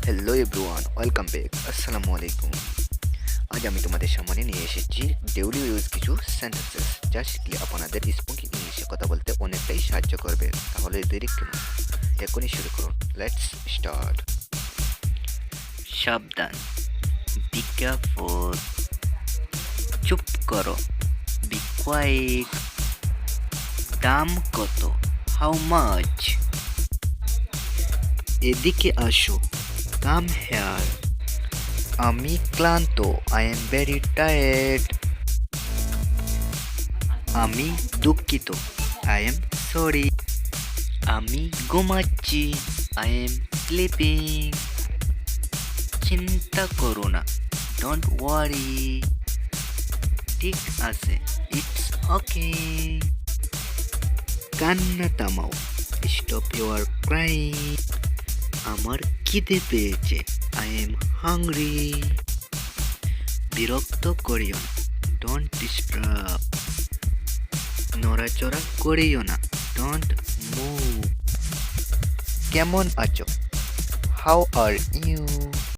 Hello everyone, welcome back. আসসালামু আলাইকুম। আজ আমি তোমাদের সামনে নিয়ে এসেছি ডেইলি ইউজ কিছু সেন্টেন্সেস, যা শিখলে আপনাদের স্পোকেন ইংলিশে কথা বলতে অনেকটাই সাহায্য করবে। তাহলে দেরি কেন, এখনই শুরু করুন। Let's start. সাবধান, বি কেয়ারফুল। চুপ করো, বি কোয়াইট। দাম কত, হাউ মাচ। এদিকে আসো, কাম হেয়ার। আমি ক্লান্ত, আই এম ভেরি টায়ার্ড। আমি দুঃখিত, আই এম সরি। আমি ঘুমাচ্ছি, আই এম স্লিপিং। চিন্তা করো না, ডোন্ট ওয়ারি। ঠিক আছে, ইটস ওকে। কান্না থামাও, স্টপ ইউর ক্রাইং। আমার খিদে পেয়েছে, আই এম হাংরি। বিরক্ত করিও না, ডোন্ট ডিস্টার্ব। নড়াচড়া করিও না, ডোন্ট মুভ। কেমন আছো, হাউ আর ইউ।